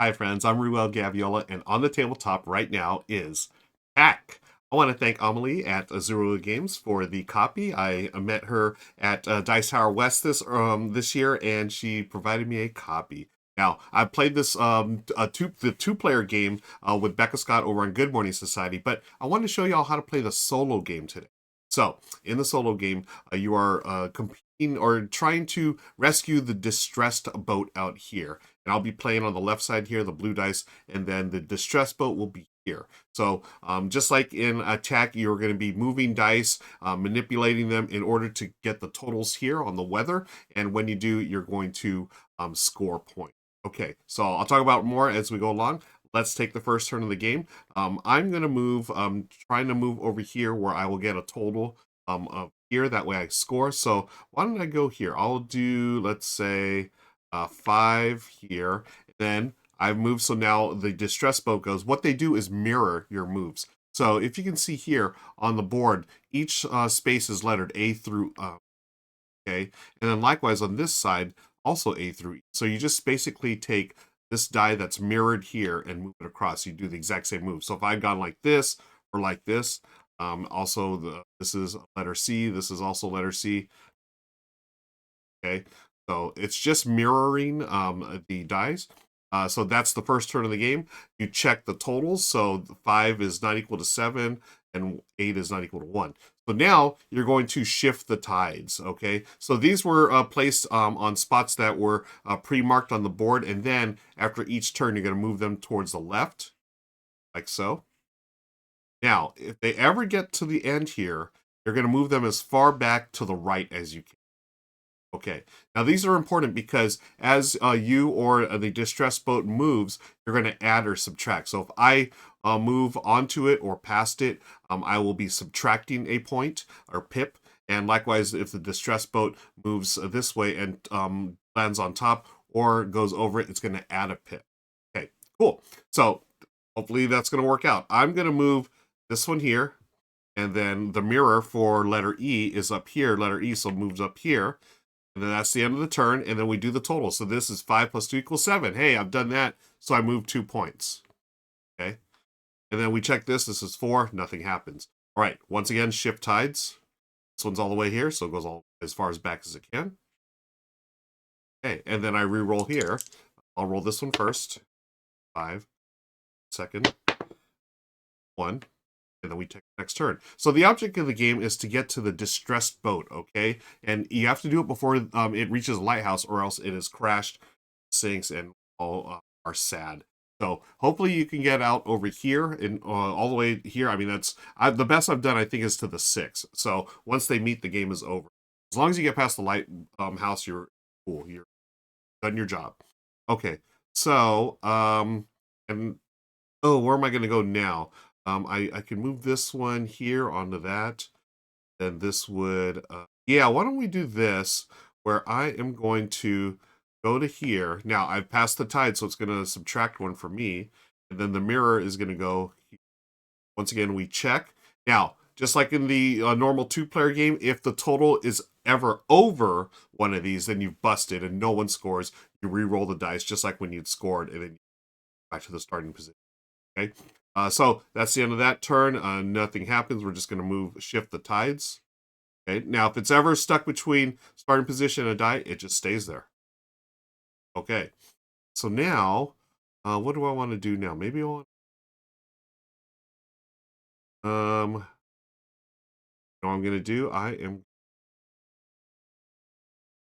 Hi, friends. I'm Ruel Gaviola, and on the tabletop right now is Tack. I want to thank Amelie at Zero Games for the copy. I met her at Dice Tower West this year, and she provided me a copy. Now, I played this the two-player game with Becca Scott over on Good Morning Society, but I wanted to show y'all how to play the solo game today. So, in the solo game, you are competing or trying to rescue the distressed boat out here. And I'll be playing on the left side here, the blue dice, and then the distress boat will be here. So just like in Attack, you're going to be moving dice, manipulating them in order to get the totals here on the weather. And when you do, you're going to score points. Okay, so I'll talk about more as we go along. Let's take the first turn of the game. I'm going to move, trying to move over here where I will get a total of here. That way I score. So why don't I go here? I'll do, let's say, 5 here. Then I've moved, so now the distress boat goes. What they do is mirror your moves. So if you can see here on the board, each space is lettered A through okay, and then likewise on this side, also A through E. So you just basically take this die that's mirrored here and move it across. You do the exact same move. So if I'd gone like this or like this, this is letter C. This is also letter C. Okay, so it's just mirroring the dice. So that's the first turn of the game. You check the totals. So 5 is not equal to 7, and 8 is not equal to 1. So now you're going to shift the tides. Okay, so these were placed on spots that were pre-marked on the board, and then after each turn, you're going to move them towards the left, like so. Now, if they ever get to the end here, you're going to move them as far back to the right as you can. Okay, now these are important because as you or the distress boat moves, you're going to add or subtract. So if I move onto it or past it, I will be subtracting a point or pip. And likewise, if the distress boat moves this way and lands on top or goes over it, it's going to add a pip. Okay, cool. So hopefully that's going to work out. I'm going to move this one here, and then the mirror for letter E is up here. Letter E, so it moves up here. And then that's the end of the turn, and then we do the total. So this is 5 plus 2 equals 7. Hey, I've done that, so I move 2 points. Okay? And then we check this. This is 4. Nothing happens. All right, once again, shift tides. This one's all the way here, so it goes all as far as back as it can. Okay, and then I re-roll here. I'll roll this one first. 5. Second. 1. And then we take the next turn. So the object of the game is to get to the distressed boat, okay? And you have to do it before it reaches a lighthouse, or else it is crashed, sinks, and all are sad. So hopefully you can get out over here and all the way here. I mean, that's the best I've done, I think, is to the 6. So once they meet, the game is over. As long as you get past the lighthouse, you're cool. You're done your job. Okay. So and oh, where am I going to go now? I can move this one here onto that. Then this would, yeah, why don't we do this where I am going to go to here. Now, I've passed the tide, so it's going to subtract 1 for me. And then the mirror is going to go here. Once again, we check. Now, just like in the normal 2-player game, if the total is ever over one of these, then you've busted and no one scores. You re-roll the dice just like when you'd scored, and then back to the starting position. Okay, so that's the end of that turn. Nothing happens. We're just going to shift the tides. Okay, now if it's ever stuck between starting position and a die, it just stays there. Okay, so now, what do I want to do now? Maybe I want, you know what I'm going to do? I am,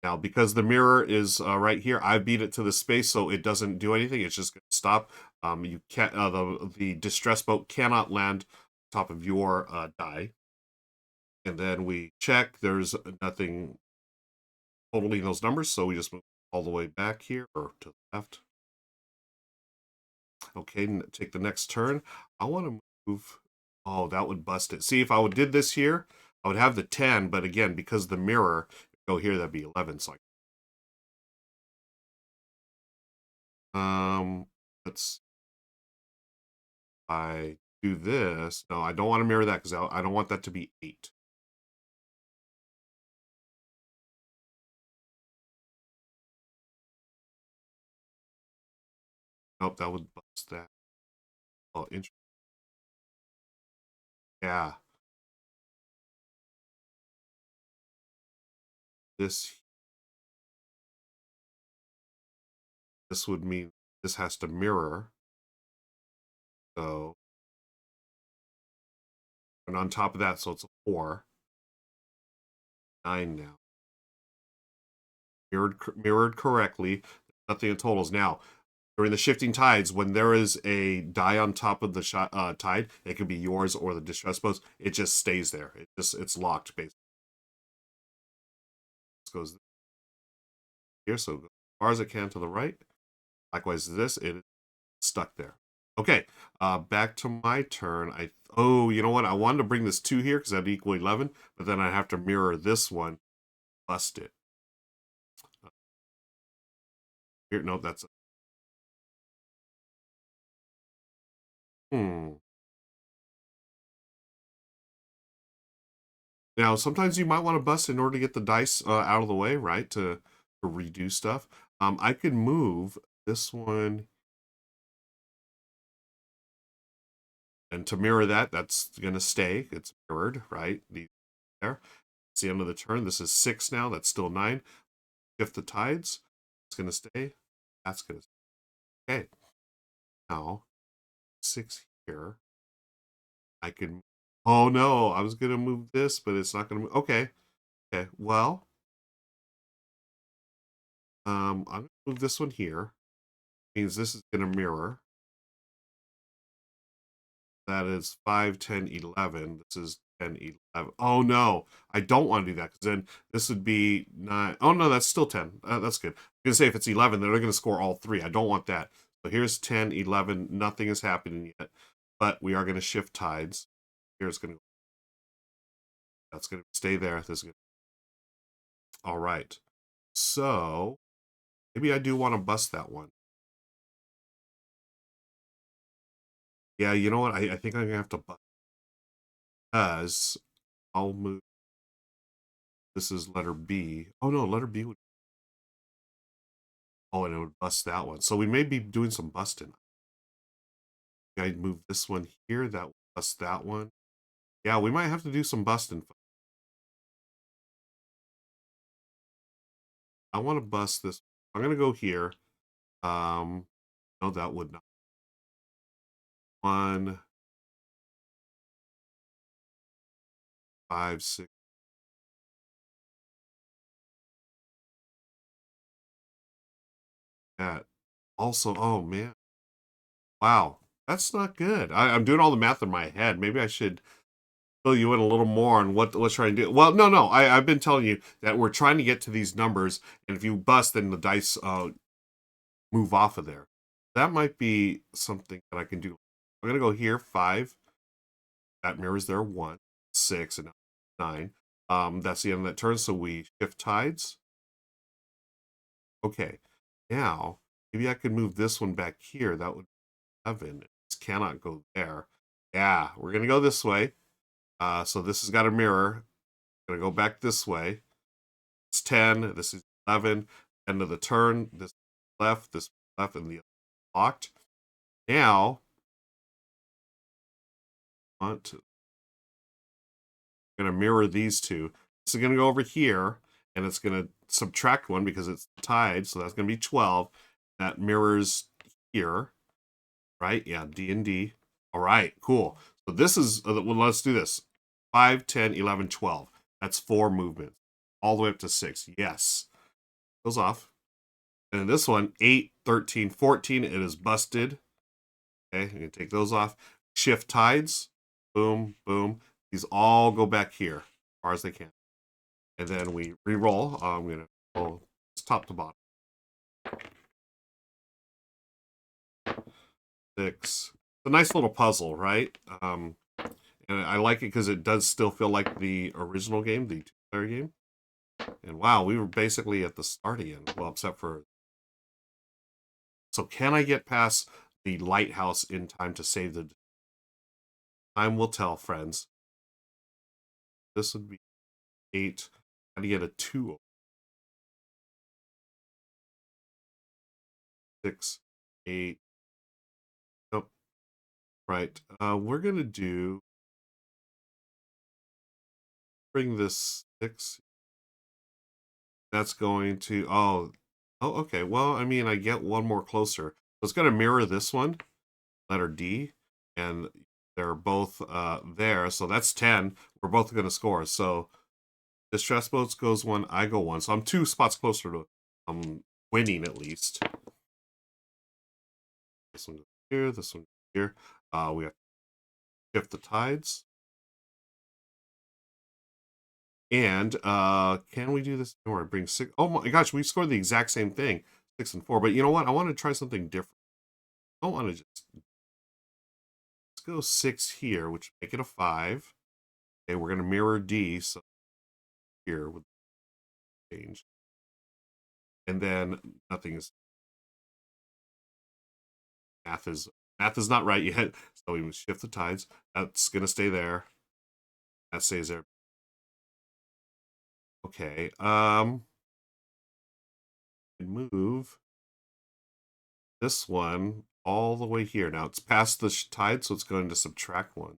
now because the mirror is right here, I beat it to the space, so it doesn't do anything. It's just going to stop. You can't, the distress boat cannot land on top of your die. And then we check. There's nothing totaling those numbers, so we just move all the way back here or to the left. Okay, take the next turn. I want to move. Oh, that would bust it. See, if I did this here, I would have the 10, but again, because the mirror, go here, that'd be 11. So let's, I do this. No, I don't want to mirror that because I don't want that to be 8. Nope, that would bust that. Oh, interesting. Yeah. This this would mean this has to mirror. So, and on top of that, so it's a 4. 9 now. Mirrored correctly. Nothing in totals. Now, during the shifting tides, when there is a die on top of the tide, it can be yours or the distress post. It just stays there. It's locked basically. This goes here, so as far as it can to the right. Likewise, this it is stuck there. Okay, back to my turn. Oh, you know what? I wanted to bring this 2 here because that'd equal 11, but then I have to mirror this one, bust it. Here, no, that's hmm. Now, sometimes you might want to bust in order to get the dice out of the way, right? To redo stuff. I could move this one, and to mirror that, that's going to stay. It's mirrored, right? There. It's the end of the turn. This is 6 now. That's still 9. Shift the tides. It's going to stay. That's going to stay. Okay. Now, 6 here. I can. Oh no, I was going to move this, but it's not going to move. Okay. Okay. Well, I'm going to move this one here. Means this is going to mirror. That is 5, 10, 11. This is 10, 11. Oh no, I don't want to do that because then this would be 9. Oh no, that's still 10. That's good. I'm going to say if it's 11, then they're going to score all 3. I don't want that. So here's 10, 11. Nothing is happening yet, but we are going to shift tides. Here's going to, that's going to stay there. This is going to, all right. So maybe I do want to bust that one. Yeah, you know what? I think I'm going to have to bust because I'll move. This is letter B. Oh no, letter B would. Oh, and it would bust that one. So we may be doing some busting. I move this one here. That will bust that one. Yeah, we might have to do some busting. I want to bust this. I'm gonna go here. No, that would not. 1, 5, 6. That also. Oh man, wow, that's not good. I'm doing all the math in my head. Maybe I should fill you in a little more on what let's try and do. Well, no. I've been telling you that we're trying to get to these numbers, and if you bust, then the dice move off of there. That might be something that I can do. I'm gonna go here 5. That mirrors there 1, 6, and 9. That's the end of that turn. So we shift tides. Okay. Now maybe I could move this one back here. That would be 11. This cannot go there. Yeah, we're gonna go this way. So this has got a mirror. Gonna go back this way. It's 10. This is 11. End of the turn. This left, and the locked. Now, want to going to mirror these two. This is going to go over here, and it's going to subtract 1 because it's tied, so that's going to be 12. That mirrors here, right? Yeah, D and D. All right, cool. So this is, well, let's do this. 5, 10, 11, 12. That's 4 movements. All the way up to 6. Yes. Goes off. And then this one, 8, 13, 14. It is busted. Okay, you can take those off. Shift tides. Boom, boom. These all go back here as far as they can. And then we re-roll. I'm going to roll top to bottom. 6. It's a nice little puzzle, right? And I like it because it does still feel like the original game, the 2-player game. And wow, we were basically at the start again. Well, except for. So can I get past the lighthouse in time to save the. Time will tell, friends. This would be 8. How do you get a 2? 6, 8. Right. We're gonna bring this 6. That's going to okay. Well, I mean, I get one more closer. So it's gonna mirror this one, letter D, and they're both there. So that's 10. We're both gonna score. So distress boats goes 1, I go 1. So I'm 2 spots closer to winning at least. This one goes here, this one goes here. We have to shift the tides. And can we do this? Or bring 6? Oh my gosh, we scored the exact same thing, 6 and 4. But you know what? I want to try something different. I don't want to just let's go 6 here, which make it a 5. Okay, we're gonna mirror D, so here with change, and then nothing is math is math is not right yet. So we shift the tides. That's gonna stay there. That stays there. Okay. Move this one all the way here. Now it's past the tide, so it's going to subtract 1.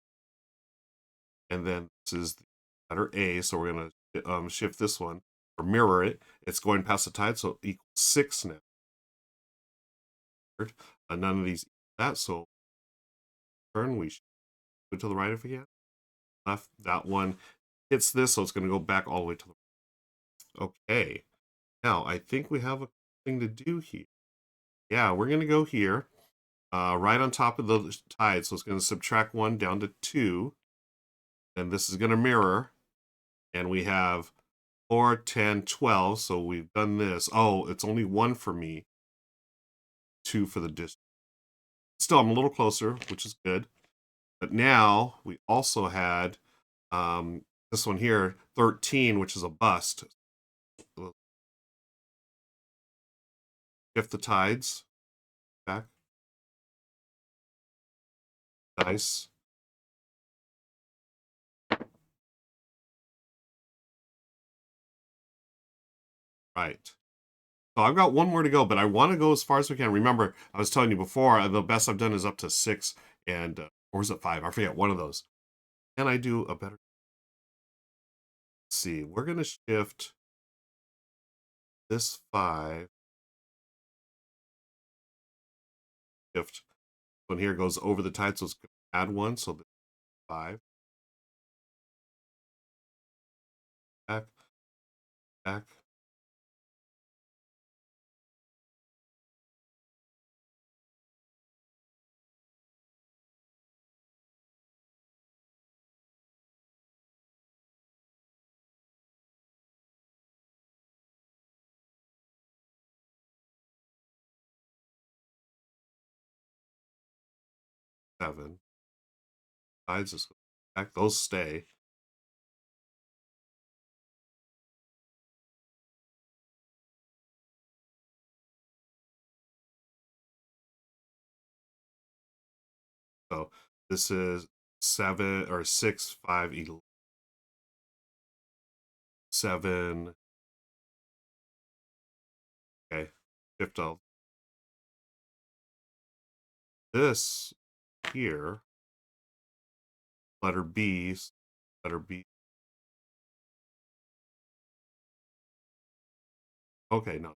And then this is the letter A, so we're going to shift this one or mirror it. It's going past the tide, so equals 6 now. None of these that, so turn. We should go to the right if we can. Left. That one hits this, so it's going to go back all the way to the right. Okay. Now I think we have a thing to do here. Yeah, we're going to go here, right on top of the tide, so it's going to subtract 1 down to 2. And this is going to mirror, and we have 4, 10, 12. So we've done this. Oh, it's only 1 for me, 2 for the district. Still, I'm a little closer, which is good. But now we also had this one here, 13, which is a bust. Shift the tides back. Dice. Right. So I've got one more to go, but I want to go as far as we can. Remember, I was telling you before, the best I've done is up to 6 and, or is it 5? I forget, one of those. Can I do a better? Let's see, we're going to shift this 5. Shift one here goes over the tide, so it's going to add 1, so the 5. Back, back. Seven. Tides just back. Those stay. So this is 7 or 6, 5, 11, 7. Okay. Shift all this here. Letter B. Letter B. Okay, no.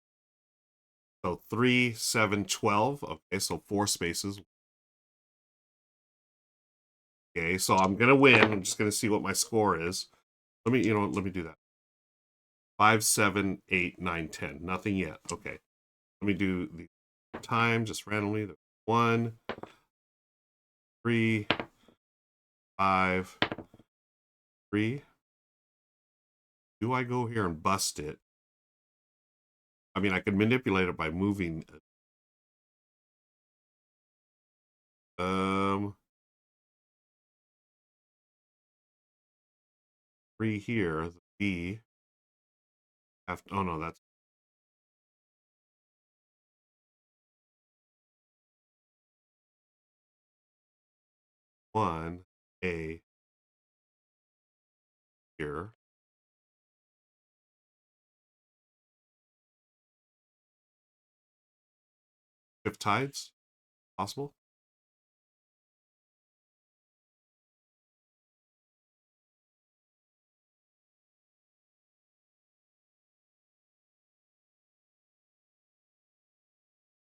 So 3, 7, 12. Okay, so 4 spaces. Okay, so I'm gonna win. I'm just gonna see what my score is. Let me, let me do that. 5, 7, 8, 9, 10. Nothing yet. Okay. Let me do the time just randomly. 1, 3, 5, 3. Do I go here and bust it? I mean, I could manipulate it by moving it. 3 here. The B. Oh no, that's 1 A here. Shift tides, possible.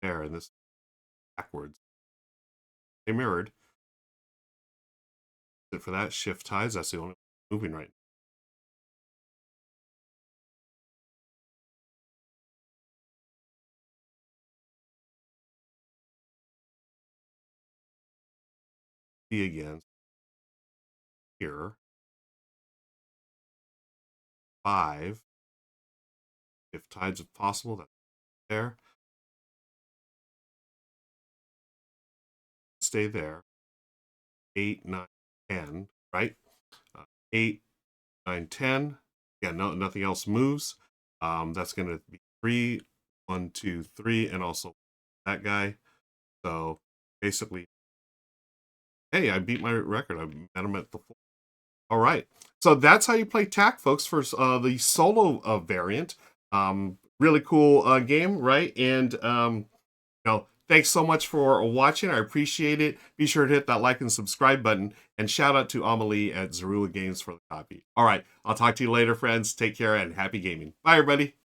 there, and this backwards. They mirrored. For that, shift ties. That's the only one moving right now. Again. Here. 5. Shift tides if possible. That's there. Stay there. 8, 9, 10. Right? 8, 9, 10. Yeah, no, nothing else moves. That's going to be 3, 1, 2, 3, and also that guy. So basically, hey, I beat my record. I met him at the 4. All right. So that's how you play Tack, folks, for the solo variant. Really cool game, right? And thanks so much for watching. I appreciate it. Be sure to hit that like and subscribe button. And shout out to Amelie at Ruel Games for the copy. All right. I'll talk to you later, friends. Take care and happy gaming. Bye, everybody.